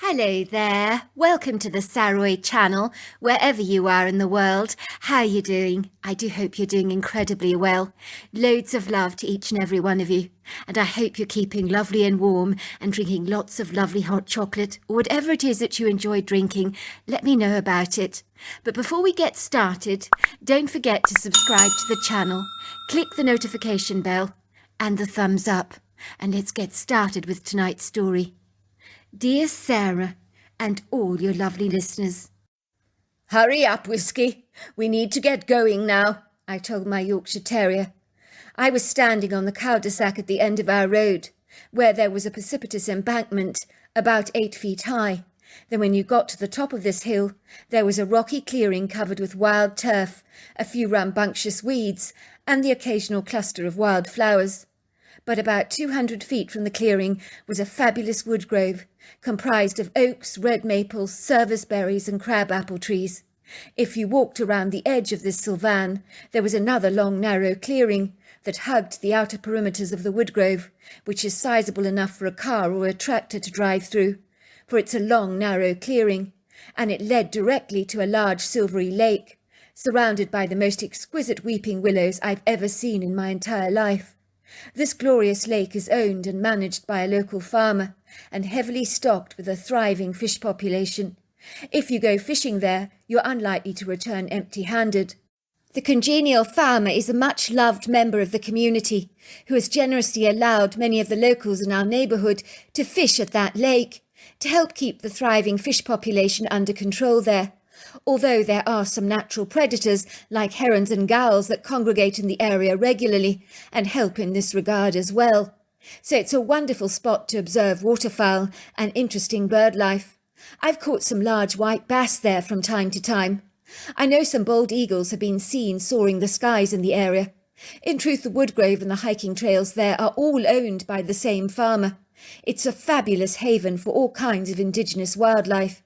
Hello there, welcome to the Saroy channel, wherever you are in the world. How are you doing? I do hope you're doing incredibly well. Loads of love to each and every one of you. And I hope you're keeping lovely and warm and drinking lots of lovely hot chocolate, or whatever it is that you enjoy drinking. Let me know about it. But before we get started, don't forget to subscribe to the channel, click the notification bell and the thumbs up. And let's get started with tonight's story. Dear Sarah, and all your lovely listeners. Hurry up, Whiskey. We need to get going now, I told my Yorkshire Terrier. I was standing on the cul-de-sac at the end of our road, where there was a precipitous embankment about 8 feet high. Then when you got to the top of this hill, there was a rocky clearing covered with wild turf, a few rambunctious weeds, and the occasional cluster of wild flowers. But about 200 feet from the clearing was a fabulous wood grove, comprised of oaks, red maples, service berries and crab-apple trees. If you walked around the edge of this sylvan, there was another long narrow clearing that hugged the outer perimeters of the wood grove, which is sizable enough for a car or a tractor to drive through, for it's a long narrow clearing, and it led directly to a large silvery lake, surrounded by the most exquisite weeping willows I've ever seen in my entire life. This glorious lake is owned and managed by a local farmer and heavily stocked with a thriving fish population. If you go fishing there, you're unlikely to return empty-handed. The congenial farmer is a much-loved member of the community who has generously allowed many of the locals in our neighbourhood to fish at that lake to help keep the thriving fish population under control there. Although there are some natural predators like herons and gulls that congregate in the area regularly and help in this regard as well. So it's a wonderful spot to observe waterfowl and interesting bird life. I've caught some large white bass there from time to time. I know some bald eagles have been seen soaring the skies in the area. In truth, the woodgrove and the hiking trails there are all owned by the same farmer. It's a fabulous haven for all kinds of indigenous wildlife.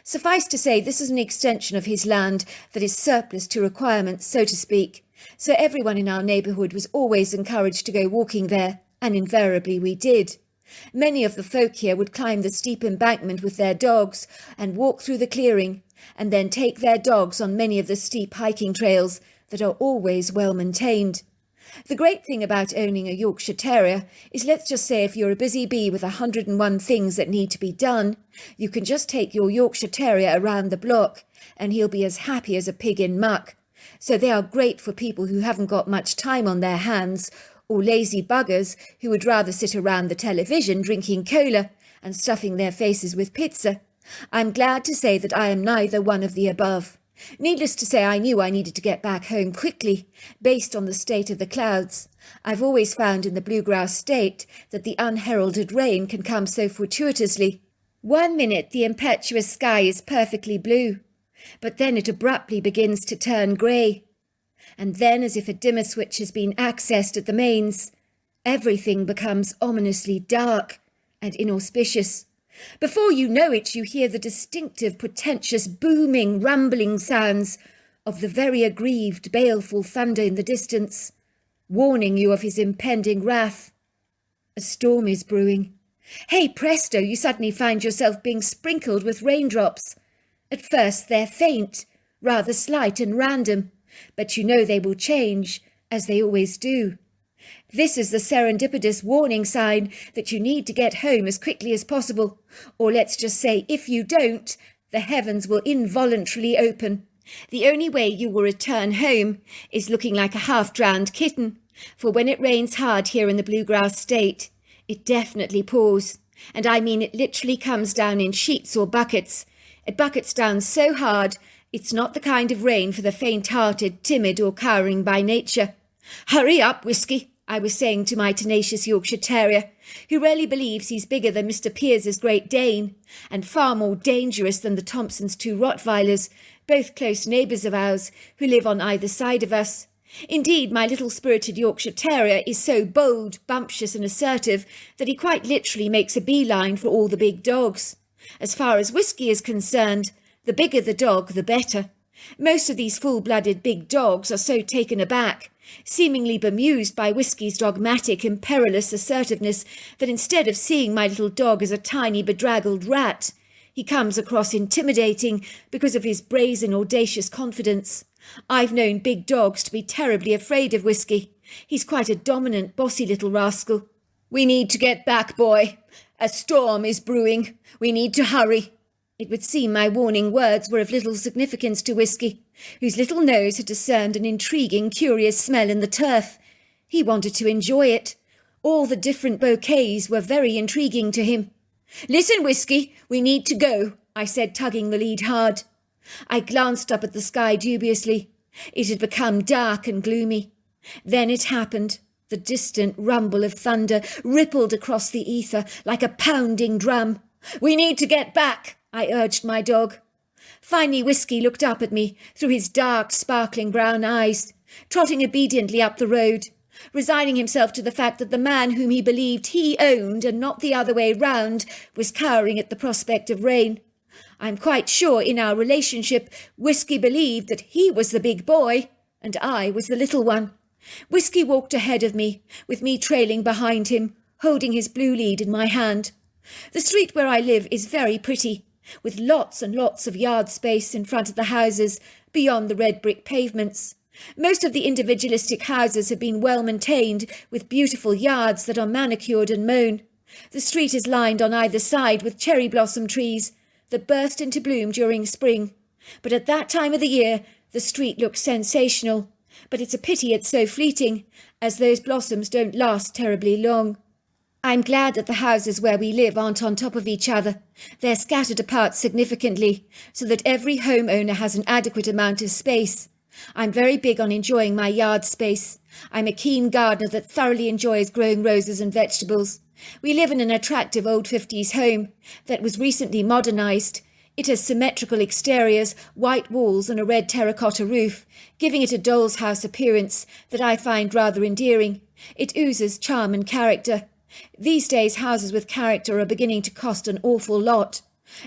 Suffice to say, this is an extension of his land that is surplus to requirements, so to speak, so everyone in our neighbourhood was always encouraged to go walking there, and invariably we did. Many of the folk here would climb the steep embankment with their dogs and walk through the clearing, and then take their dogs on many of the steep hiking trails that are always well maintained. The great thing about owning a Yorkshire Terrier is, let's just say, if you're a busy bee with 101 things that need to be done, you can just take your Yorkshire Terrier around the block and he'll be as happy as a pig in muck. So they are great for people who haven't got much time on their hands, or lazy buggers who would rather sit around the television drinking cola and stuffing their faces with pizza. I'm glad to say that I am neither one of the above. Needless to say, I knew I needed to get back home quickly, based on the state of the clouds. I've always found in the bluegrass state that the unheralded rain can come so fortuitously. 1 minute the impetuous sky is perfectly blue, but then it abruptly begins to turn grey. And then, as if a dimmer switch has been accessed at the mains, everything becomes ominously dark and inauspicious. Before you know it, you hear the distinctive, portentous, booming, rumbling sounds of the very aggrieved, baleful thunder in the distance, warning you of his impending wrath. A storm is brewing. Hey presto, you suddenly find yourself being sprinkled with raindrops. At first they're faint, rather slight and random, but you know they will change, as they always do. This is the serendipitous warning sign that you need to get home as quickly as possible, or let's just say, if you don't, the heavens will involuntarily open. The only way you will return home is looking like a half-drowned kitten, for when it rains hard here in the bluegrass state, it definitely pours, and I mean it literally comes down in sheets or buckets. It buckets down so hard, it's not the kind of rain for the faint-hearted, timid or cowering by nature. Hurry up, Whiskey, I was saying to my tenacious Yorkshire Terrier, who really believes he's bigger than Mr. Piers's Great Dane, and far more dangerous than the Thompsons' 2 Rottweilers, both close neighbours of ours, who live on either side of us. Indeed, my little spirited Yorkshire Terrier is so bold, bumptious and assertive that he quite literally makes a beeline for all the big dogs. As far as Whiskey is concerned, the bigger the dog, the better. Most of these full-blooded big dogs are so taken aback, seemingly bemused by Whiskey's dogmatic and perilous assertiveness, that instead of seeing my little dog as a tiny bedraggled rat, He comes across intimidating because of his brazen, audacious confidence. I've known big dogs to be terribly afraid of Whiskey. He's quite a dominant, bossy little rascal. We need to get back, boy. A storm is brewing. We need to hurry. It would seem my warning words were of little significance to Whiskey, whose little nose had discerned an intriguing, curious smell in the turf. He wanted to enjoy it. All the different bouquets were very intriguing to him. Listen, Whiskey, we need to go, I said, tugging the lead hard. I glanced up at the sky dubiously. It had become dark and gloomy. Then it happened. The distant rumble of thunder rippled across the ether like a pounding drum. We need to get back, I urged my dog. Finally, Whiskey looked up at me through his dark, sparkling brown eyes, trotting obediently up the road, resigning himself to the fact that the man whom he believed he owned and not the other way round was cowering at the prospect of rain. I'm quite sure in our relationship Whiskey believed that he was the big boy and I was the little one. Whiskey walked ahead of me, with me trailing behind him, holding his blue lead in my hand. The street where I live is very pretty, with lots and lots of yard space in front of the houses, beyond the red brick pavements. Most of the individualistic houses have been well maintained, with beautiful yards that are manicured and mown. The street is lined on either side with cherry blossom trees that burst into bloom during spring. But at that time of the year, the street looks sensational. But it's a pity it's so fleeting, as those blossoms don't last terribly long. I'm glad that the houses where we live aren't on top of each other. They're scattered apart significantly, so that every homeowner has an adequate amount of space. I'm very big on enjoying my yard space. I'm a keen gardener that thoroughly enjoys growing roses and vegetables. We live in an attractive old 50s home that was recently modernised. It has symmetrical exteriors, white walls and a red terracotta roof, giving it a doll's house appearance that I find rather endearing. It oozes charm and character. These days houses with character are beginning to cost an awful lot.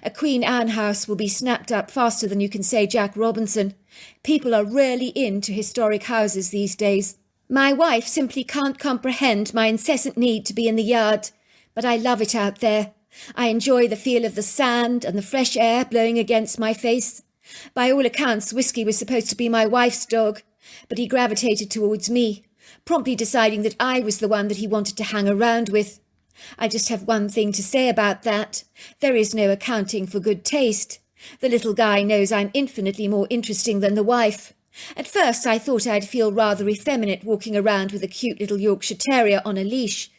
A Queen Anne house will be snapped up faster than you can say Jack Robinson. People are really into historic houses these days. My wife simply can't comprehend my incessant need to be in the yard, but I love it out there. I enjoy the feel of the sand and the fresh air blowing against my face. By all accounts, Whiskey was supposed to be my wife's dog, but he gravitated towards me, promptly deciding that I was the one that he wanted to hang around with. I just have one thing to say about that. There is no accounting for good taste. The little guy knows I'm infinitely more interesting than the wife. At first I thought I'd feel rather effeminate walking around with a cute little Yorkshire Terrier on a leash,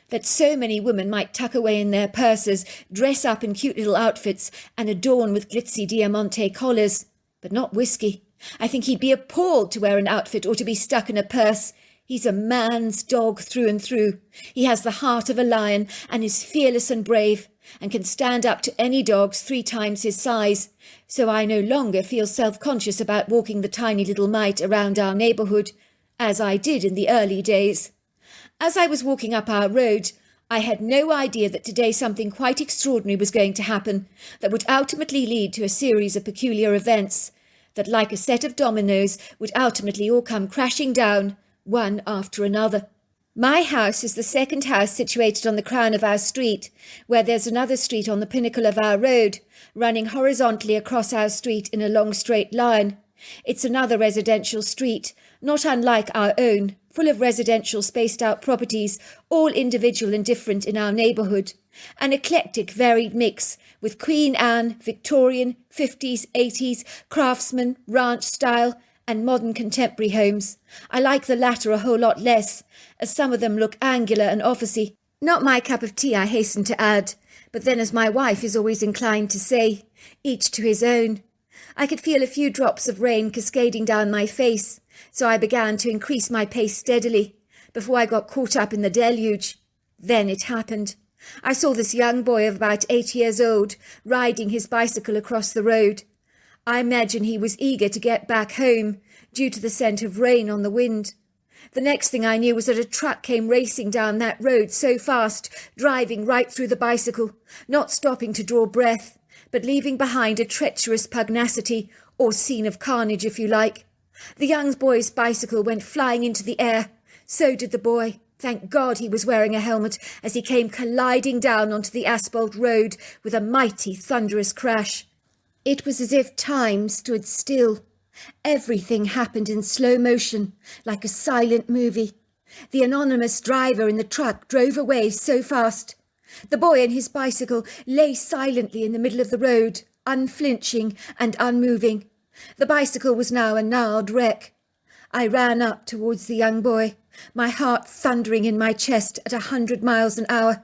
that so many women might tuck away in their purses, dress up in cute little outfits and adorn with glitzy diamante collars. But not Whiskey. I think he'd be appalled to wear an outfit or to be stuck in a purse. He's a man's dog through and through. He has the heart of a lion and is fearless and brave, and can stand up to any dogs 3 times his size. So I no longer feel self-conscious about walking the tiny little mite around our neighbourhood, as I did in the early days. As I was walking up our road, I had no idea that today something quite extraordinary was going to happen, that would ultimately lead to a series of peculiar events, that like a set of dominoes would ultimately all come crashing down, one after another. My house is the second house situated on the crown of our street, where there's another street on the pinnacle of our road, running horizontally across our street in a long straight line. It's another residential street, not unlike our own, full of residential spaced-out properties, all individual and different in our neighbourhood. An eclectic, varied mix, with Queen Anne, Victorian, 50s, 80s, craftsman, ranch style, and modern contemporary homes. I like the latter a whole lot less, as some of them look angular and officey. Not my cup of tea, I hasten to add, but then, as my wife is always inclined to say, each to his own. I could feel a few drops of rain cascading down my face, so I began to increase my pace steadily, before I got caught up in the deluge. Then it happened. I saw this young boy of about 8 years old, riding his bicycle across the road. I imagine he was eager to get back home, due to the scent of rain on the wind. The next thing I knew was that a truck came racing down that road so fast, driving right through the bicycle, not stopping to draw breath, but leaving behind a treacherous pugnacity, or scene of carnage if you like. The young boy's bicycle went flying into the air. So did the boy. Thank God he was wearing a helmet as he came colliding down onto the asphalt road with a mighty, thunderous crash. It was as if time stood still. Everything happened in slow motion, like a silent movie. The anonymous driver in the truck drove away so fast. The boy and his bicycle lay silently in the middle of the road, unflinching and unmoving. The bicycle was now a gnarled wreck. I ran up towards the young boy, my heart thundering in my chest at 100 miles an hour.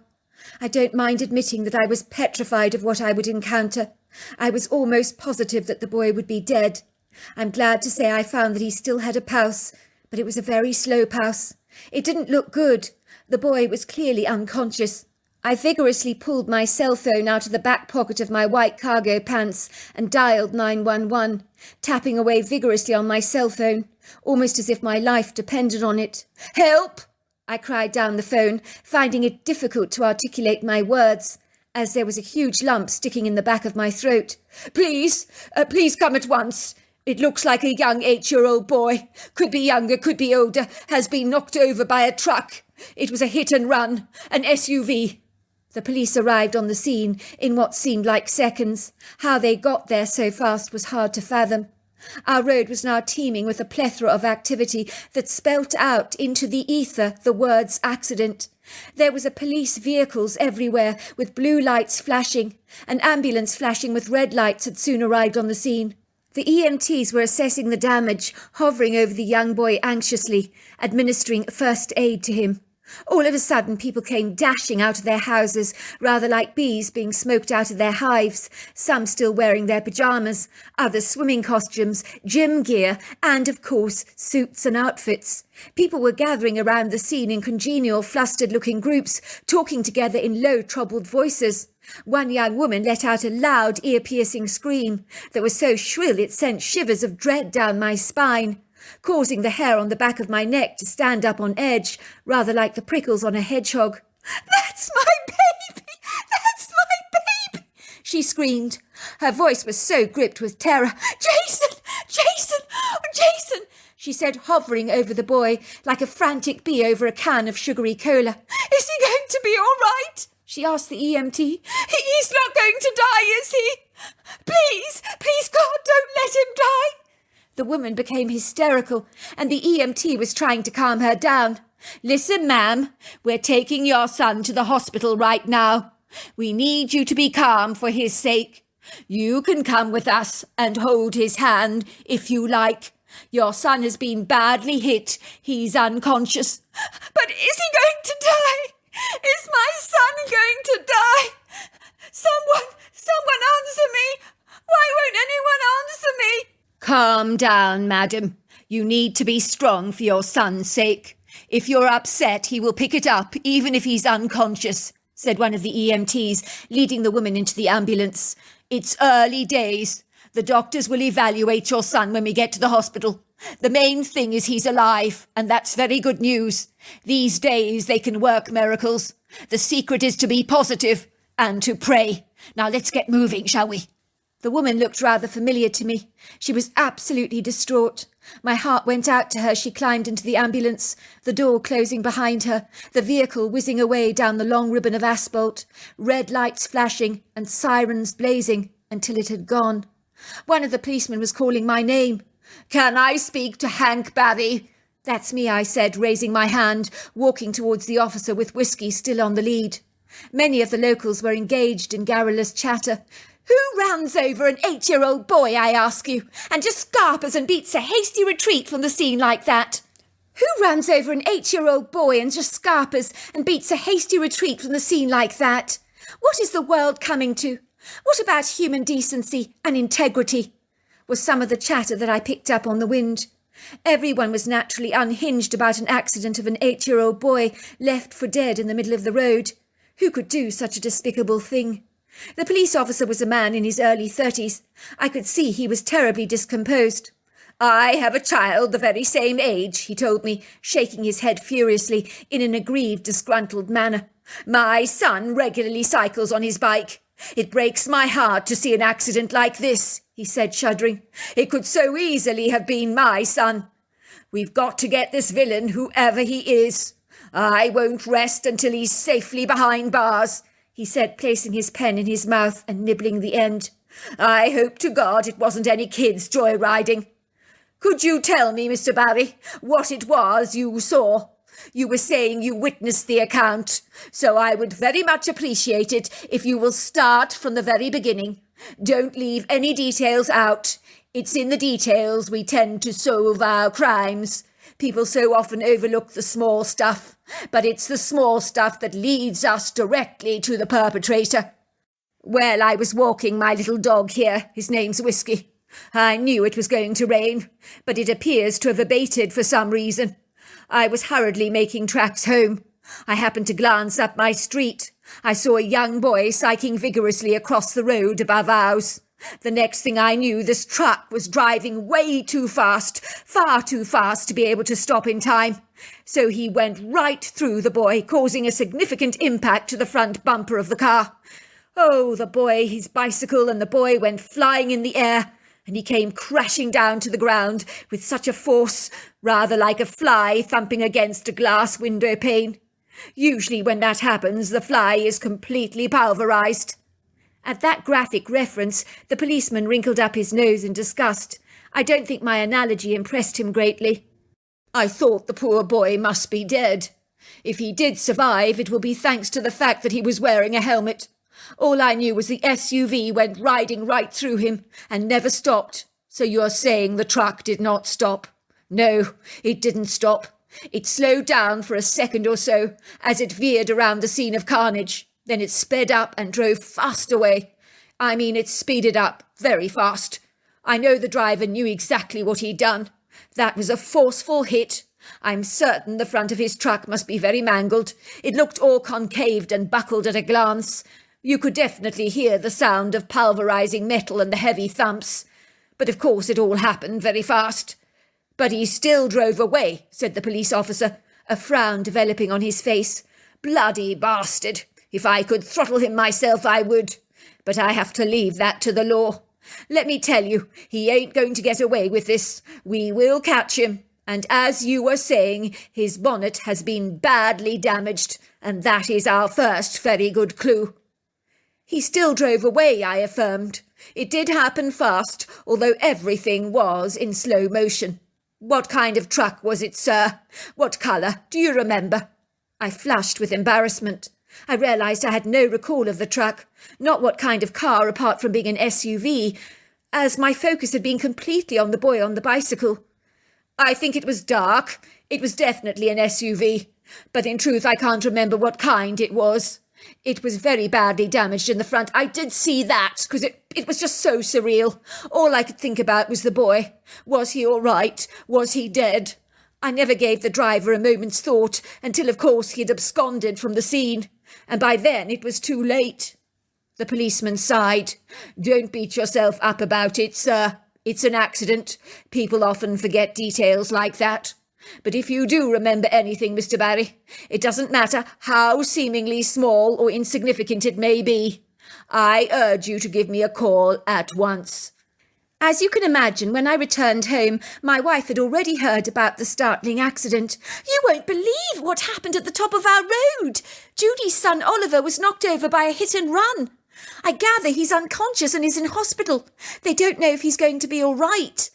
I don't mind admitting that I was petrified of what I would encounter. I was almost positive that the boy would be dead. I'm glad to say I found that he still had a pulse, but it was a very slow pulse. It didn't look good. The boy was clearly unconscious. I vigorously pulled my cell phone out of the back pocket of my white cargo pants and dialed 911, tapping away vigorously on my cell phone, almost as if my life depended on it. "Help!" I cried down the phone, finding it difficult to articulate my words, as there was a huge lump sticking in the back of my throat. Please come at once. It looks like a young 8-year-old boy, could be younger, could be older, has been knocked over by a truck. It was a hit and run, an SUV. The police arrived on the scene in what seemed like seconds. How they got there so fast was hard to fathom. Our road was now teeming with a plethora of activity that spelt out into the ether the words accident. There was police vehicles everywhere with blue lights flashing. An ambulance flashing with red lights had soon arrived on the scene. The EMTs were assessing the damage, hovering over the young boy anxiously, administering first aid to him. All of a sudden, people came dashing out of their houses, rather like bees being smoked out of their hives, some still wearing their pyjamas, others swimming costumes, gym gear, and, of course, suits and outfits. People were gathering around the scene in congenial, flustered-looking groups, talking together in low, troubled voices. One young woman let out a loud, ear-piercing scream that was so shrill it sent shivers of dread down my spine, causing the hair on the back of my neck to stand up on edge, rather like the prickles on a hedgehog. "That's my baby! That's my baby!" she screamed. Her voice was so gripped with terror. "Jason! Jason! Jason!" she said, hovering over the boy like a frantic bee over a can of sugary cola. "Is he going to be all right?" she asked the EMT. "He's not going to die, is he? Please, God, don't let him die." The woman became hysterical, and the EMT was trying to calm her down. "Listen, ma'am, we're taking your son to the hospital right now. We need you to be calm for his sake. You can come with us and hold his hand if you like. Your son has been badly hit. He's unconscious." "But is he going to die? Is my son going to die? Someone answer me. Why won't anyone answer me?" "Calm down, madam. You need to be strong for your son's sake. If you're upset, he will pick it up, even if he's unconscious," said one of the EMTs, leading the woman into the ambulance. "It's early days. The doctors will evaluate your son when we get to the hospital. The main thing is he's alive, and that's very good news. These days they can work miracles. The secret is to be positive and to pray. Now let's get moving, shall we?" The woman looked rather familiar to me. She was absolutely distraught. My heart went out to her as she climbed into the ambulance, the door closing behind her, the vehicle whizzing away down the long ribbon of asphalt, red lights flashing and sirens blazing until it had gone. One of the policemen was calling my name. "Can I speak to Hank Barry?" "That's me," I said, raising my hand, walking towards the officer with whiskey still on the lead. Many of the locals were engaged in garrulous chatter. "Who runs over an 8-year-old boy, I ask you, and just scarpers and beats a hasty retreat from the scene like that? Who runs over an 8-year-old boy and just scarpers and beats a hasty retreat from the scene like that? What is the world coming to? What about human decency and integrity?" was some of the chatter that I picked up on the wind. Everyone was naturally unhinged about an accident of an 8-year-old boy left for dead in the middle of the road. Who could do such a despicable thing? The police officer was a man in his early 30s. I could see he was terribly discomposed. "I have a child the very same age," he told me, shaking his head furiously in an aggrieved, disgruntled manner. "My son regularly cycles on his bike. It breaks my heart to see an accident like this," he said, shuddering. "It could so easily have been my son. We've got to get this villain, whoever he is. I won't rest until he's safely behind bars, he said, placing his pen in his mouth and nibbling the end. I hope to God it wasn't any kids joyriding. Could you tell me, Mr. Barry, what it was you saw? You were saying you witnessed the account, so I would very much appreciate it if you will start from the very beginning. Don't leave any details out. It's in the details we tend to solve our crimes. People so often overlook the small stuff, but it's the small stuff that leads us directly to the perpetrator. Well, I was walking my little dog here. His name's Whiskey. I knew it was going to rain, but it appears to have abated for some reason. I was hurriedly making tracks home. I happened to glance up my street. I saw a young boy cycling vigorously across the road above ours. The next thing I knew, this truck was driving way too fast, far too fast to be able to stop in time. So he went right through the boy, causing a significant impact to the front bumper of the car. Oh, the boy, his bicycle and the boy went flying in the air, and he came crashing down to the ground with such a force, rather like a fly thumping against a glass window pane. Usually when that happens, the fly is completely pulverized. At that graphic reference, the policeman wrinkled up his nose in disgust. I don't think my analogy impressed him greatly. I thought the poor boy must be dead. If he did survive, it will be thanks to the fact that he was wearing a helmet. All I knew was the SUV went riding right through him and never stopped. So you're saying the truck did not stop? No, it didn't stop. It slowed down for a second or so as it veered around the scene of carnage. Then it sped up and drove fast away. I mean, it speeded up very fast. I know the driver knew exactly what he'd done. That was a forceful hit. I'm certain the front of his truck must be very mangled. It looked all concaved and buckled at a glance. You could definitely hear the sound of pulverizing metal and the heavy thumps. But of course it all happened very fast. But he still drove away, said the police officer, a frown developing on his face. Bloody bastard! If I could throttle him myself, I would. But I have to leave that to the law. Let me tell you, he ain't going to get away with this. We will catch him. And as you were saying, his bonnet has been badly damaged, and that is our first very good clue. He still drove away, I affirmed. It did happen fast, although everything was in slow motion. What kind of truck was it, sir? What colour? Do you remember? I flushed with embarrassment. I realised I had no recall of the truck, not what kind of car apart from being an SUV, as my focus had been completely on the boy on the bicycle. I think it was dark. It was definitely an SUV, but in truth I can't remember what kind it was. It was very badly damaged in the front. I did see that, because it was just so surreal. All I could think about was the boy. Was he all right? Was he dead? I never gave the driver a moment's thought until, of course, he had absconded from the scene. And by then it was too late. The policeman sighed. Don't beat yourself up about it, sir. It's an accident. People often forget details like that. But if you do remember anything, Mr. Barry, it doesn't matter how seemingly small or insignificant it may be. I urge you to give me a call at once. As you can imagine, when I returned home, my wife had already heard about the startling accident. You won't believe what happened at the top of our road. Judy's son Oliver was knocked over by a hit and run. I gather he's unconscious and is in hospital. They don't know if he's going to be all right.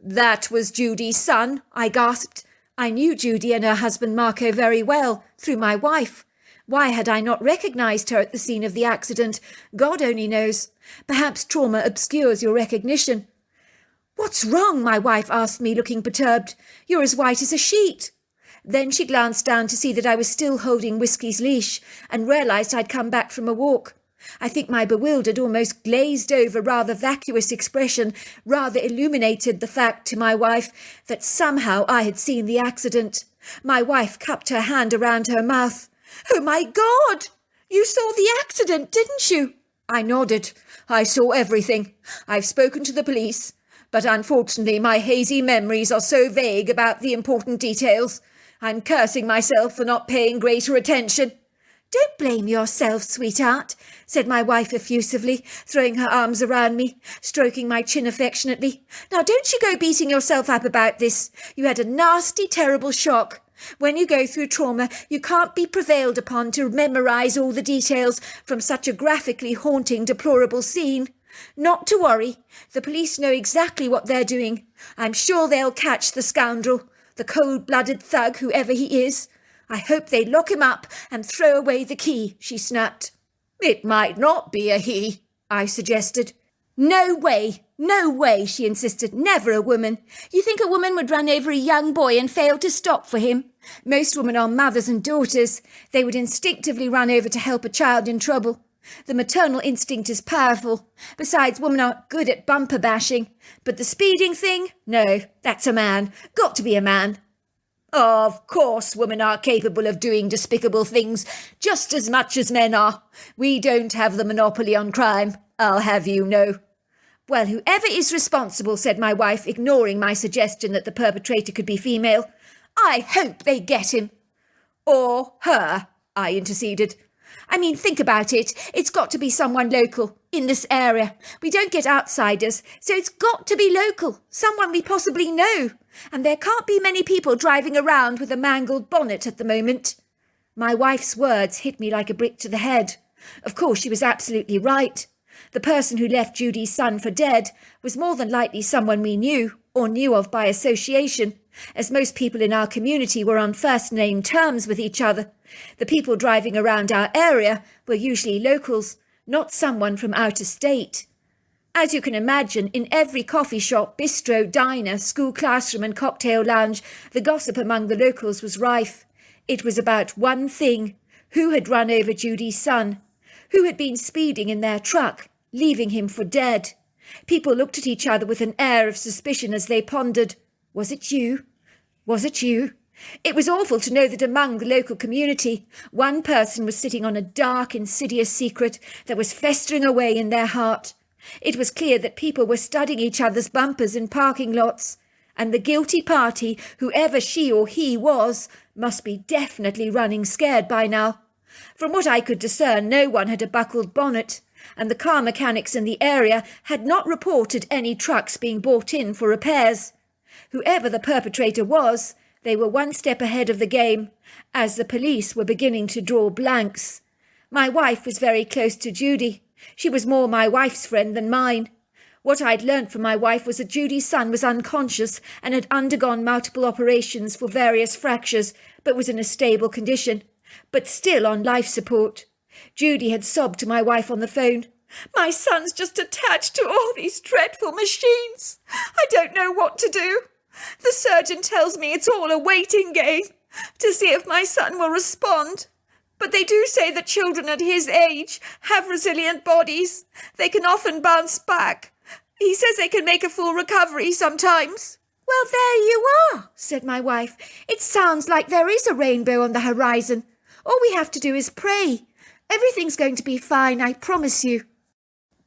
That was Judy's son, I gasped. I knew Judy and her husband Marco very well, through my wife. Why had I not recognised her at the scene of the accident? God only knows. Perhaps trauma obscures your recognition. What's wrong? My wife asked me, looking perturbed. You're as white as a sheet. Then she glanced down to see that I was still holding Whiskey's leash and realised I'd come back from a walk. I think my bewildered, almost glazed over, rather vacuous expression rather illuminated the fact to my wife that somehow I had seen the accident. My wife cupped her hand around her mouth. Oh, my God! You saw the accident, didn't you? I nodded. I saw everything. I've spoken to the police, but unfortunately my hazy memories are so vague about the important details. I'm cursing myself for not paying greater attention. Don't blame yourself, sweetheart, said my wife effusively, throwing her arms around me, stroking my chin affectionately. Now don't you go beating yourself up about this. You had a nasty, terrible shock. When you go through trauma, you can't be prevailed upon to memorize all the details from such a graphically haunting, deplorable scene. Not to worry. The police know exactly what they're doing. I'm sure they'll catch the scoundrel, the cold-blooded thug, whoever he is. I hope they lock him up and throw away the key, she snapped. It might not be a he, I suggested. No way, she insisted. Never a woman. You think a woman would run over a young boy and fail to stop for him? Most women are mothers and daughters. They would instinctively run over to help a child in trouble. The maternal instinct is powerful. Besides, women aren't good at bumper bashing. But the speeding thing? No, that's a man. Got to be a man. Of course, women are capable of doing despicable things just as much as men are. We don't have the monopoly on crime, I'll have you know. Well, whoever is responsible, said my wife, ignoring my suggestion that the perpetrator could be female, I hope they get him. Or her, I interceded. I mean, think about it. It's got to be someone local, in this area. We don't get outsiders, so it's got to be local, someone we possibly know. And there can't be many people driving around with a mangled bonnet at the moment. My wife's words hit me like a brick to the head. Of course, she was absolutely right. The person who left Judy's son for dead was more than likely someone we knew, or knew of by association, as most people in our community were on first-name terms with each other. The people driving around our area were usually locals, not someone from out of state. As you can imagine, in every coffee shop, bistro, diner, school classroom and cocktail lounge, the gossip among the locals was rife. It was about one thing: who had run over Judy's son? Who had been speeding in their truck, leaving him for dead? People looked at each other with an air of suspicion as they pondered, was it you? Was it you? It was awful to know that among the local community, one person was sitting on a dark, insidious secret that was festering away in their heart. It was clear that people were studying each other's bumpers in parking lots, and the guilty party, whoever she or he was, must be definitely running scared by now. From what I could discern, no one had a buckled bonnet, and the car mechanics in the area had not reported any trucks being brought in for repairs. Whoever the perpetrator was, they were one step ahead of the game, as the police were beginning to draw blanks. My wife was very close to Judy. She was more my wife's friend than mine. What I'd learnt from my wife was that Judy's son was unconscious and had undergone multiple operations for various fractures, but was in a stable condition, but still on life support. Judy had sobbed to my wife on the phone. My son's just attached to all these dreadful machines. I don't know what to do. The surgeon tells me it's all a waiting game to see if my son will respond. But they do say that children at his age have resilient bodies. They can often bounce back. He says they can make a full recovery sometimes. Well, there you are, said my wife. It sounds like there is a rainbow on the horizon. All we have to do is pray. Everything's going to be fine, I promise you.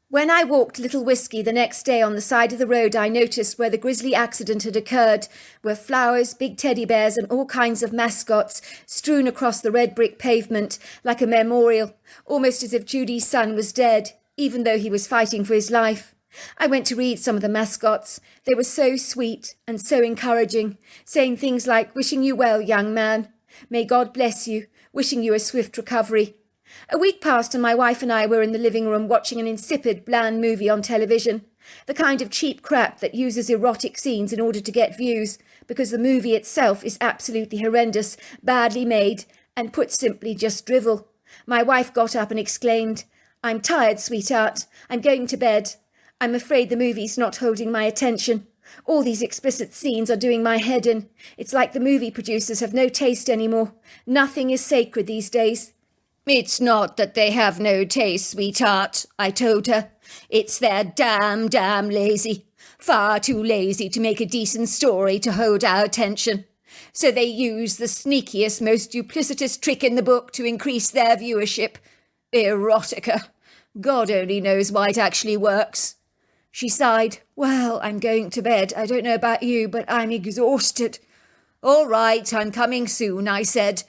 When I walked Little Whiskey the next day on the side of the road, I noticed where the grisly accident had occurred were flowers, big teddy bears and all kinds of mascots strewn across the red brick pavement like a memorial, almost as if Judy's son was dead, even though he was fighting for his life. I went to read some of the mascots. They were so sweet and so encouraging, saying things like, wishing you well, young man. May God bless you, wishing you a swift recovery. A week passed and my wife and I were in the living room watching an insipid, bland movie on television. The kind of cheap crap that uses erotic scenes in order to get views, because the movie itself is absolutely horrendous, badly made, and put simply just drivel. My wife got up and exclaimed, I'm tired, sweetheart. I'm going to bed. I'm afraid the movie's not holding my attention. All these explicit scenes are doing my head in. It's like the movie producers have no taste anymore. Nothing is sacred these days. It's not that they have no taste, sweetheart, I told her. It's they're damn lazy. Far too lazy to make a decent story to hold our attention. So they use the sneakiest, most duplicitous trick in the book to increase their viewership. Erotica. God only knows why it actually works. She sighed. Well, I'm going to bed. I don't know about you, but I'm exhausted. All right, I'm coming soon, I said.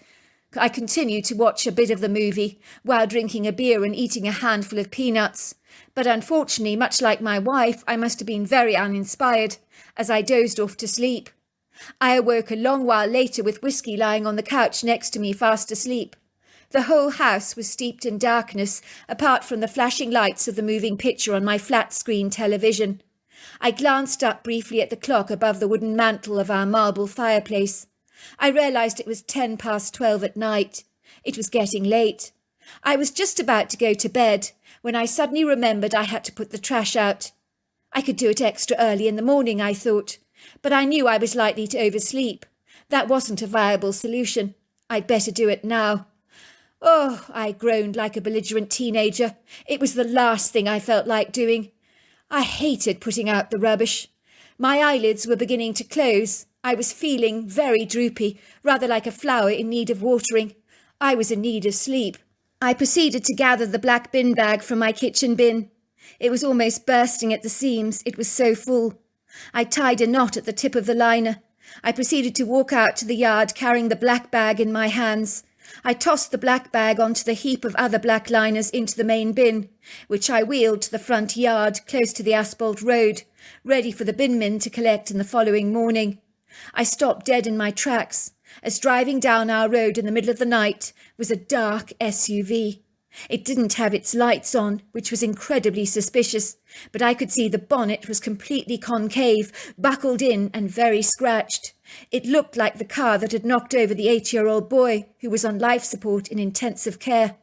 I continued to watch a bit of the movie while drinking a beer and eating a handful of peanuts. But unfortunately, much like my wife, I must have been very uninspired, as I dozed off to sleep. I awoke a long while later with Whiskey lying on the couch next to me, fast asleep. The whole house was steeped in darkness, apart from the flashing lights of the moving picture on my flat-screen television. I glanced up briefly at the clock above the wooden mantel of our marble fireplace. I realised it was 12 at night. It was getting late. I was just about to go to bed when I suddenly remembered I had to put the trash out. I could do it extra early in the morning, I thought, but I knew I was likely to oversleep. That wasn't a viable solution. I'd better do it now. Oh, I groaned like a belligerent teenager. It was the last thing I felt like doing. I hated putting out the rubbish. My eyelids were beginning to close. I was feeling very droopy, rather like a flower in need of watering. I was in need of sleep. I proceeded to gather the black bin bag from my kitchen bin. It was almost bursting at the seams, it was so full. I tied a knot at the tip of the liner. I proceeded to walk out to the yard carrying the black bag in my hands. I tossed the black bag onto the heap of other black liners into the main bin, which I wheeled to the front yard close to the asphalt road, ready for the binmen to collect in the following morning. I stopped dead in my tracks, as driving down our road in the middle of the night was a dark SUV. It didn't have its lights on, which was incredibly suspicious, but I could see the bonnet was completely concave, buckled in and very scratched. It looked like the car that had knocked over the 8-year-old boy who was on life support in intensive care.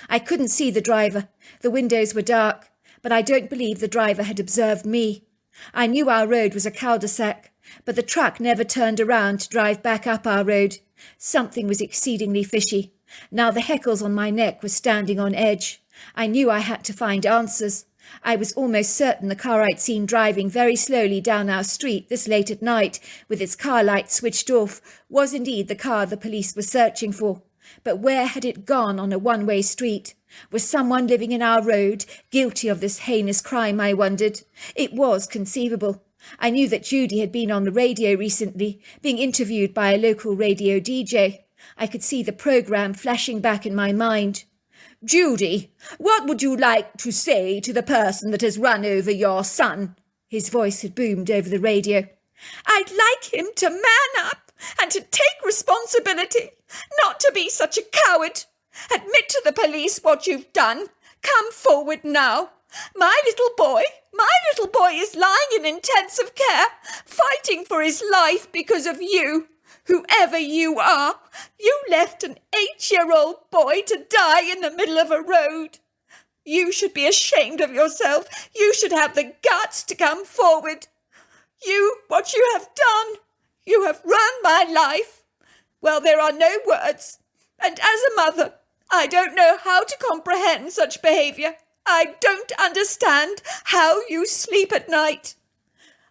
I couldn't see the driver. The windows were dark, but I don't believe the driver had observed me. I knew our road was a cul-de-sac, but the truck never turned around to drive back up our road. Something was exceedingly fishy. Now the hackles on my neck were standing on edge. I knew I had to find answers. I was almost certain the car I'd seen driving very slowly down our street this late at night, with its car lights switched off, was indeed the car the police were searching for. But where had it gone on a one-way street? Was someone living in our road guilty of this heinous crime, I wondered? It was conceivable. I knew that Judy had been on the radio recently, being interviewed by a local radio DJ. I could see the programme flashing back in my mind. "Judy, what would you like to say to the person that has run over your son?" His voice had boomed over the radio. "I'd like him to man up and to take responsibility, not to be such a coward. Admit to the police what you've done. Come forward now. My little boy is lying in intensive care, fighting for his life because of you. Whoever you are, you left an 8-year-old boy to die in the middle of a road. You should be ashamed of yourself. You should have the guts to come forward. What you have done, you have ruined my life. Well, there are no words. And as a mother, I don't know how to comprehend such behaviour. I don't understand how you sleep at night."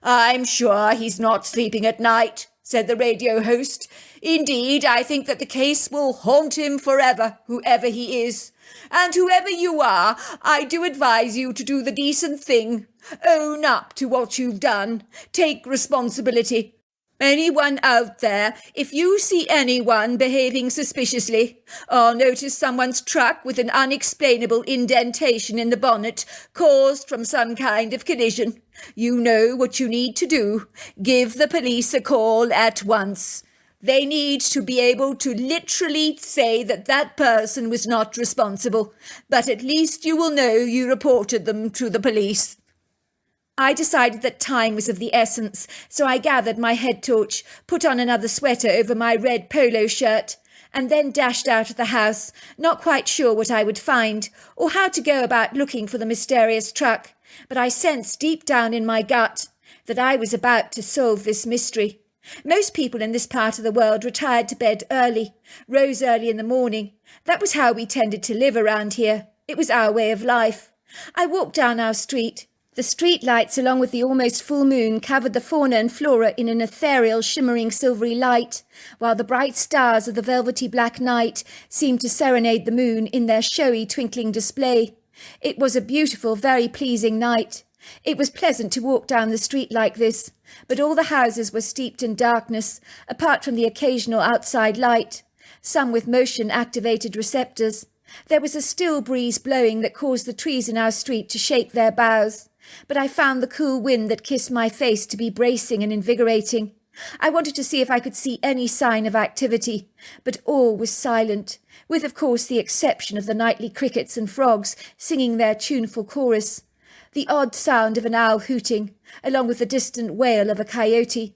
"I'm sure he's not sleeping at night," said the radio host. "Indeed, I think that the case will haunt him forever, whoever he is. And whoever you are, I do advise you to do the decent thing. Own up to what you've done. Take responsibility. Anyone out there, if you see anyone behaving suspiciously, or notice someone's truck with an unexplainable indentation in the bonnet caused from some kind of collision, you know what you need to do. Give the police a call at once. They need to be able to literally say that that person was not responsible, but at least you will know you reported them to the police." I decided that time was of the essence, so I gathered my head torch, put on another sweater over my red polo shirt, and then dashed out of the house, not quite sure what I would find, or how to go about looking for the mysterious truck, but I sensed deep down in my gut that I was about to solve this mystery. Most people in this part of the world retired to bed early, rose early in the morning. That was how we tended to live around here. It was our way of life. I walked down our street. The street lights, along with the almost full moon, covered the fauna and flora in an ethereal, shimmering silvery light, while the bright stars of the velvety black night seemed to serenade the moon in their showy, twinkling display. It was a beautiful, very pleasing night. It was pleasant to walk down the street like this, but all the houses were steeped in darkness, apart from the occasional outside light, some with motion-activated receptors. There was a still breeze blowing that caused the trees in our street to shake their boughs, but I found the cool wind that kissed my face to be bracing and invigorating. I wanted to see if I could see any sign of activity, but all was silent, with of course the exception of the nightly crickets and frogs singing their tuneful chorus, the odd sound of an owl hooting, along with the distant wail of a coyote.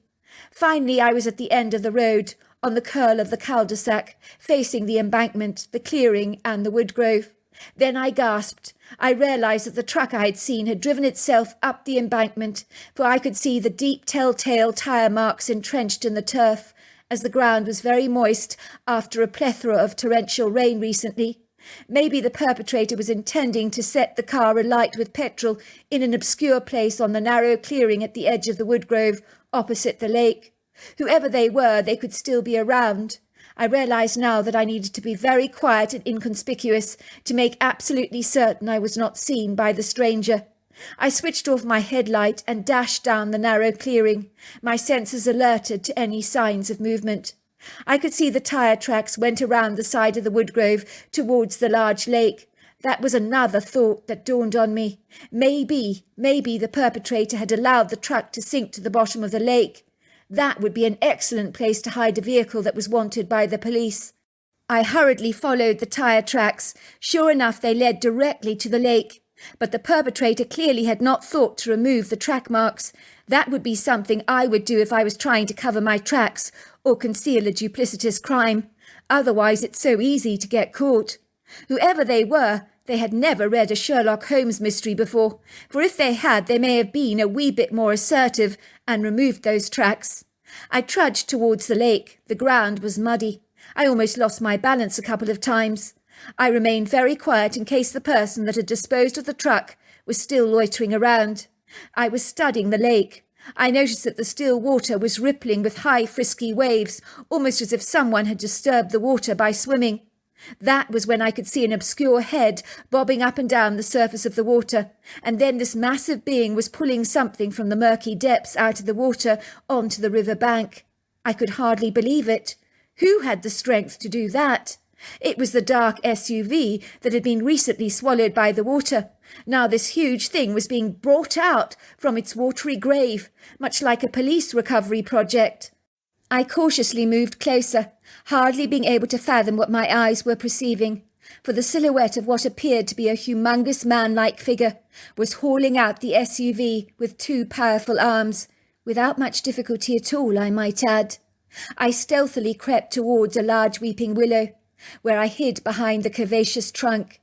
Finally I was at the end of the road, on the curl of the cul-de-sac, facing the embankment, the clearing and the wood grove. Then I gasped. I realised that the truck I had seen had driven itself up the embankment, for I could see the deep telltale tyre marks entrenched in the turf, as the ground was very moist after a plethora of torrential rain recently. Maybe the perpetrator was intending to set the car alight with petrol in an obscure place on the narrow clearing at the edge of the wood grove opposite the lake. Whoever they were, they could still be around. I realised now that I needed to be very quiet and inconspicuous to make absolutely certain I was not seen by the stranger. I switched off my headlight and dashed down the narrow clearing, my senses alerted to any signs of movement. I could see the tyre tracks went around the side of the woodgrove towards the large lake. That was another thought that dawned on me. Maybe the perpetrator had allowed the truck to sink to the bottom of the lake. That would be an excellent place to hide a vehicle that was wanted by the police. I hurriedly followed the tyre tracks. Sure enough, they led directly to the lake. But the perpetrator clearly had not thought to remove the track marks. That would be something I would do if I was trying to cover my tracks or conceal a duplicitous crime. Otherwise, it's so easy to get caught. Whoever they were, they had never read a Sherlock Holmes mystery before, for if they had, they may have been a wee bit more assertive and removed those tracks. I trudged towards the lake. The ground was muddy. I almost lost my balance a couple of times. I remained very quiet in case the person that had disposed of the truck was still loitering around. I was studying the lake. I noticed that the still water was rippling with high frisky waves, almost as if someone had disturbed the water by swimming. That was when I could see an obscure head bobbing up and down the surface of the water, and then this massive being was pulling something from the murky depths out of the water onto the river bank. I could hardly believe it. Who had the strength to do that? It was the dark SUV that had been recently swallowed by the water. Now this huge thing was being brought out from its watery grave, much like a police recovery project. I cautiously moved closer, hardly being able to fathom what my eyes were perceiving, for the silhouette of what appeared to be a humongous man-like figure was hauling out the SUV with two powerful arms, without much difficulty at all, I might add. I stealthily crept towards a large weeping willow, where I hid behind the curvaceous trunk.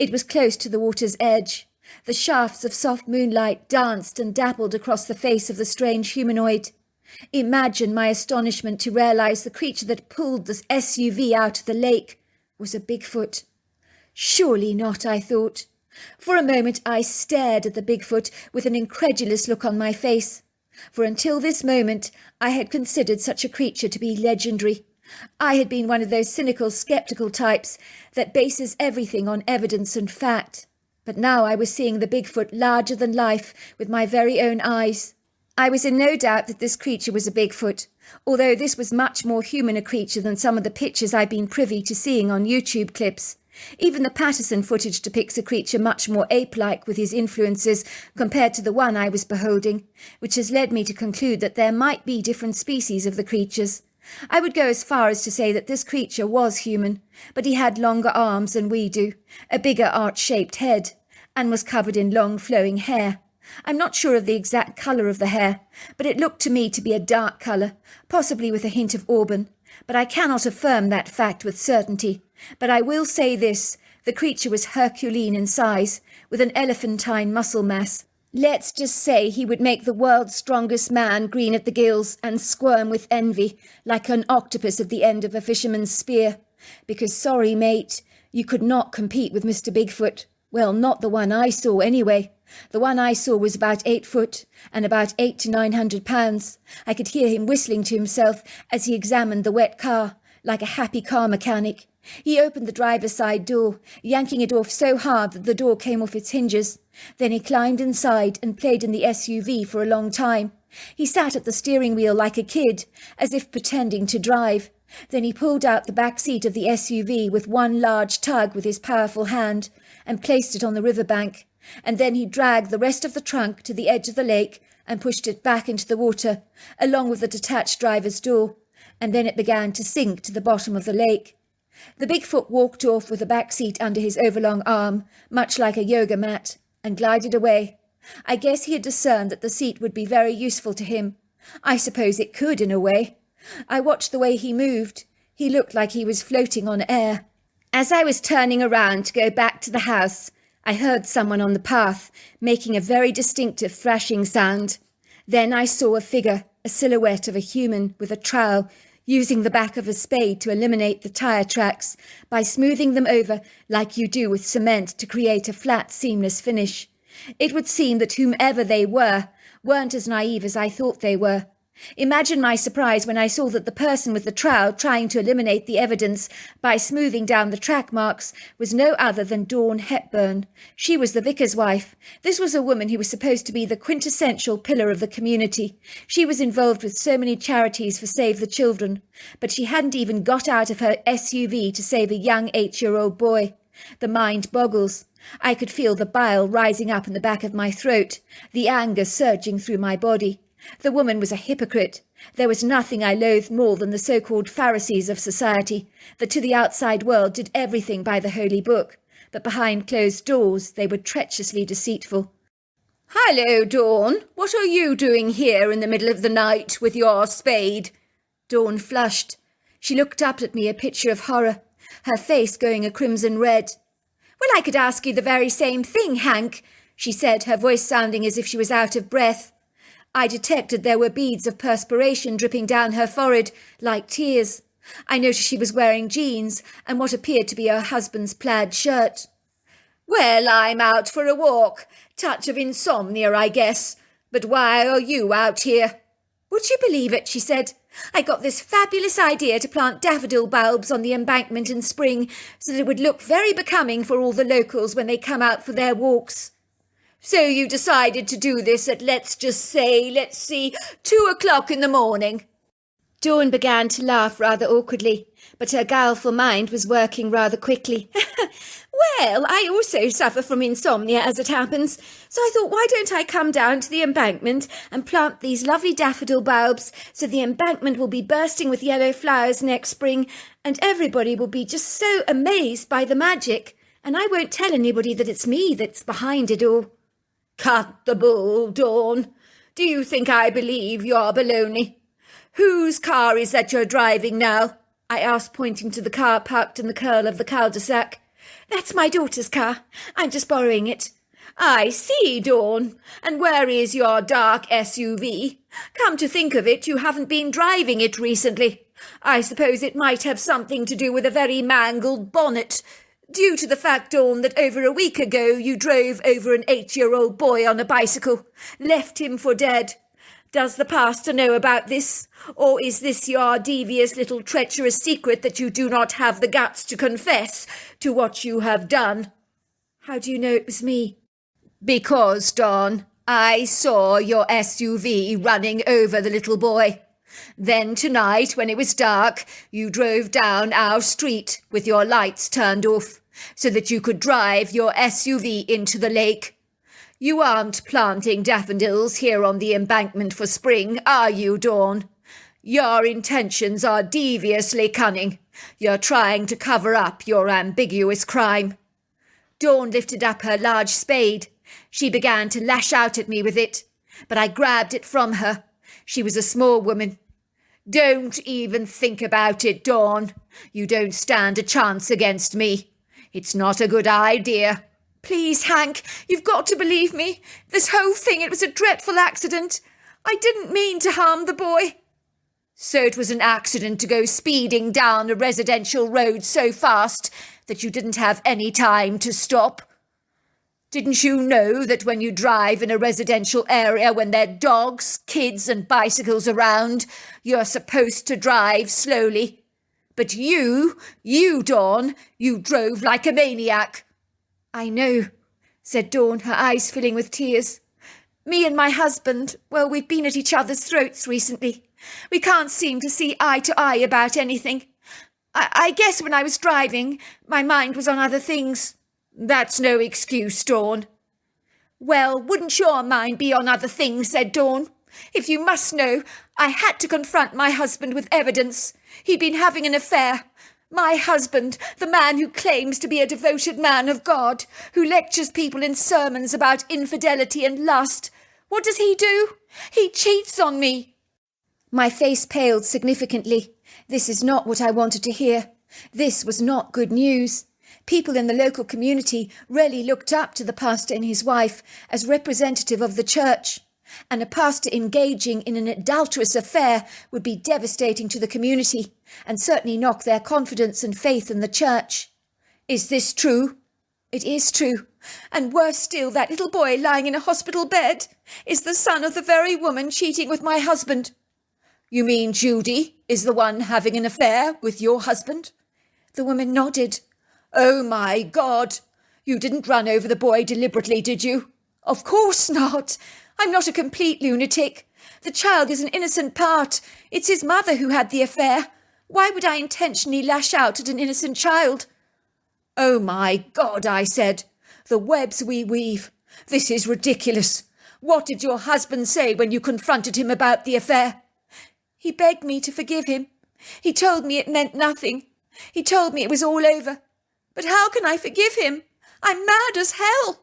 It was close to the water's edge. The shafts of soft moonlight danced and dappled across the face of the strange humanoid. Imagine my astonishment to realize the creature that pulled the SUV out of the lake was a Bigfoot. Surely not, I thought. For a moment I stared at the Bigfoot with an incredulous look on my face, for until this moment I had considered such a creature to be legendary. I had been one of those cynical, sceptical types that bases everything on evidence and fact. But now I was seeing the Bigfoot larger than life with my very own eyes. I was in no doubt that this creature was a Bigfoot, although this was much more human a creature than some of the pictures I've been privy to seeing on YouTube clips. Even the Patterson footage depicts a creature much more ape-like with his influences compared to the one I was beholding, which has led me to conclude that there might be different species of the creatures. I would go as far as to say that this creature was human, but he had longer arms than we do, a bigger arch-shaped head, and was covered in long flowing hair. I'm not sure of the exact colour of the hair, but it looked to me to be a dark colour, possibly with a hint of auburn, but I cannot affirm that fact with certainty. But I will say this, the creature was Herculean in size, with an elephantine muscle mass. Let's just say he would make the world's strongest man green at the gills and squirm with envy, like an octopus at the end of a fisherman's spear. Because sorry, mate, you could not compete with Mr. Bigfoot. Well, not the one I saw anyway. The one I saw was about 8 foot and about 800 to 900 pounds. I could hear him whistling to himself as he examined the wet car, like a happy car mechanic. He opened the driver's side door, yanking it off so hard that the door came off its hinges. Then he climbed inside and played in the SUV for a long time. He sat at the steering wheel like a kid, as if pretending to drive. Then he pulled out the back seat of the SUV with one large tug with his powerful hand and placed it on the riverbank. and then he dragged the rest of the trunk to the edge of the lake and pushed it back into the water, along with the detached driver's door, and then it began to sink to the bottom of the lake. The Bigfoot walked off with the back seat under his overlong arm, much like a yoga mat, and glided away. I guess he had discerned that the seat would be very useful to him. I suppose it could, in a way. I watched the way he moved. He looked like he was floating on air. As I was turning around to go back to the house, I heard someone on the path making a very distinctive thrashing sound. Then I saw a figure, a silhouette of a human with a trowel, using the back of a spade to eliminate the tyre tracks by smoothing them over like you do with cement to create a flat, seamless finish. It would seem that whomever they weren't as naive as I thought they were. Imagine my surprise when I saw that the person with the trowel trying to eliminate the evidence by smoothing down the track marks was no other than Dawn Hepburn. She was the vicar's wife. This was a woman who was supposed to be the quintessential pillar of the community. She was involved with so many charities for Save the Children, but she hadn't even got out of her SUV to save a young 8-year-old boy. The mind boggles. I could feel the bile rising up in the back of my throat, the anger surging through my body. The woman was a hypocrite. There was nothing I loathed more than the so-called Pharisees of society, that to the outside world did everything by the holy book, but behind closed doors they were treacherously deceitful. "Hello, Dawn. What are you doing here in the middle of the night with your spade?" Dawn flushed. She looked up at me, a picture of horror, her face going a crimson red. "Well, I could ask you the very same thing, Hank," she said, her voice sounding as if she was out of breath. I detected there were beads of perspiration dripping down her forehead, like tears. I noticed she was wearing jeans and what appeared to be her husband's plaid shirt. "Well, I'm out for a walk. Touch of insomnia, I guess. But why are you out here?" "Would you believe it?" she said. "I got this fabulous idea to plant daffodil bulbs on the embankment in spring so that it would look very becoming for all the locals when they come out for their walks." "So you decided to do this at, let's see, 2 o'clock in the morning?" Dawn began to laugh rather awkwardly, but her guileful mind was working rather quickly. "Well, I also suffer from insomnia as it happens, so I thought, why don't I come down to the embankment and plant these lovely daffodil bulbs so the embankment will be bursting with yellow flowers next spring and everybody will be just so amazed by the magic, and I won't tell anybody that it's me that's behind it all." "Cut the bull, Dawn. Do you think I believe your baloney? Whose car is that you're driving now?" I asked, pointing to the car parked in the curl of the cul-de-sac. "That's my daughter's car. I'm just borrowing it." "I see, Dawn. And where is your dark SUV? Come to think of it, you haven't been driving it recently. I suppose it might have something to do with a very mangled bonnet. Due to the fact, Dawn, that over a week ago you drove over an 8-year-old boy on a bicycle, left him for dead. Does the pastor know about this? Or is this your devious little treacherous secret that you do not have the guts to confess to what you have done?" "How do you know it was me?" "Because, Dawn, I saw your SUV running over the little boy. Then tonight, when it was dark, you drove down our street with your lights turned off so that you could drive your SUV into the lake. You aren't planting daffodils here on the embankment for spring, are you, Dawn? Your intentions are deviously cunning. You're trying to cover up your ambiguous crime." Dawn lifted up her large spade. She began to lash out at me with it, but I grabbed it from her. She was a small woman. "Don't even think about it, Dawn. You don't stand a chance against me. It's not a good idea." "Please, Hank, you've got to believe me. This whole thing, it was a dreadful accident. I didn't mean to harm the boy." "So it was an accident to go speeding down a residential road so fast that you didn't have any time to stop? Didn't you know that when you drive in a residential area when there are dogs, kids and bicycles around, you're supposed to drive slowly? But you, Dawn, you drove like a maniac." "I know," said Dawn, her eyes filling with tears. "Me and my husband, well, we've been at each other's throats recently. We can't seem to see eye to eye about anything. I guess when I was driving, my mind was on other things." "That's no excuse, Dawn." Well, wouldn't your mind be on other things, said Dawn. If you must know, I had to confront my husband with evidence. He'd been having an affair. My husband, the man who claims to be a devoted man of God, who lectures people in sermons about infidelity and lust. What does he do? He cheats on me. My face paled significantly. This is not what I wanted to hear. This was not good news. People in the local community really looked up to the pastor and his wife as representative of the church. And a pastor engaging in an adulterous affair would be devastating to the community and certainly knock their confidence and faith in the church. Is this true? It is true. And worse still, that little boy lying in a hospital bed is the son of the very woman cheating with my husband. You mean Judy is the one having an affair with your husband? The woman nodded. Oh my God! You didn't run over the boy deliberately, did you? Of course not. I'm not a complete lunatic. The child is an innocent part. It's his mother who had the affair. Why would I intentionally lash out at an innocent child? Oh my God, I said. The webs we weave. This is ridiculous. What did your husband say when you confronted him about the affair? He begged me to forgive him. He told me it meant nothing. He told me it was all over. But how can I forgive him? I'm mad as hell.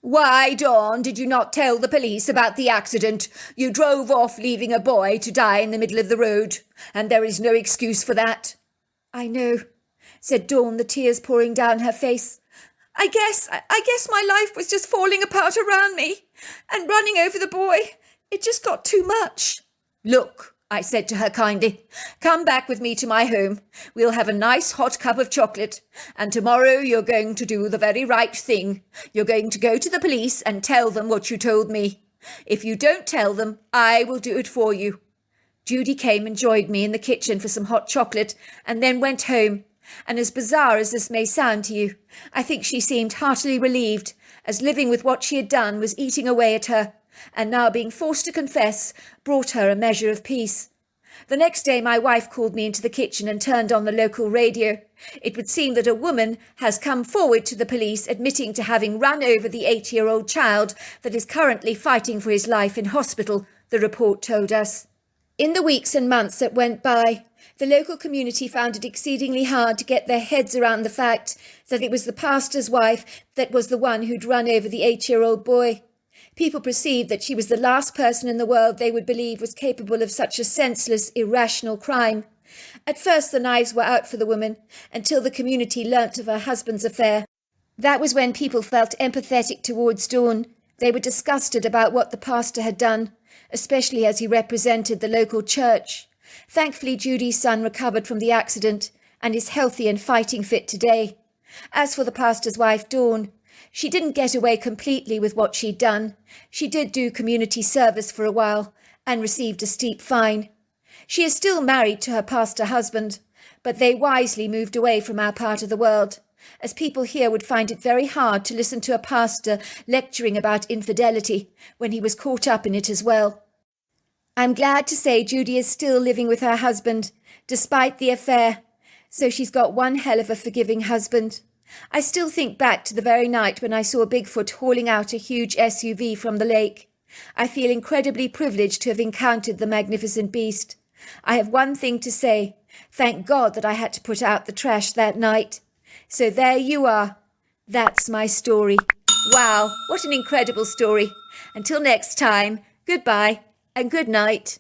Why, Dawn, did you not tell the police about the accident? You drove off leaving a boy to die in the middle of the road, and there is no excuse for that. I know, said Dawn, the tears pouring down her face. I guess my life was just falling apart around me, and running over the boy. It just got too much. Look, I said to her kindly, come back with me to my home. We'll have a nice hot cup of chocolate, and tomorrow you're going to do the very right thing. You're going to go to the police and tell them what you told me. If you don't tell them, I will do it for you. Judy came and joined me in the kitchen for some hot chocolate, and then went home. And as bizarre as this may sound to you, I think she seemed heartily relieved, as living with what she had done was eating away at her, and now being forced to confess brought her a measure of peace. The next day my wife called me into the kitchen and turned on the local radio. It would seem that a woman has come forward to the police admitting to having run over the 8-year-old child that is currently fighting for his life in hospital, the report told us. In the weeks and months that went by, the local community found it exceedingly hard to get their heads around the fact that it was the pastor's wife that was the one who'd run over the 8-year-old boy. People perceived that she was the last person in the world they would believe was capable of such a senseless, irrational crime. At first the knives were out for the woman, until the community learnt of her husband's affair. That was when people felt empathetic towards Dawn. They were disgusted about what the pastor had done, especially as he represented the local church. Thankfully, Judy's son recovered from the accident and is healthy and fighting fit today. As for the pastor's wife, Dawn, she didn't get away completely with what she'd done. She did do community service for a while and received a steep fine. She is still married to her pastor husband, but they wisely moved away from our part of the world, as people here would find it very hard to listen to a pastor lecturing about infidelity when he was caught up in it as well. I'm glad to say Judy is still living with her husband, despite the affair, so she's got one hell of a forgiving husband. I still think back to the very night when I saw Bigfoot hauling out a huge SUV from the lake. I feel incredibly privileged to have encountered the magnificent beast. I have one thing to say. Thank God that I had to put out the trash that night. So there you are. That's my story. Wow, what an incredible story. Until next time, goodbye and good night.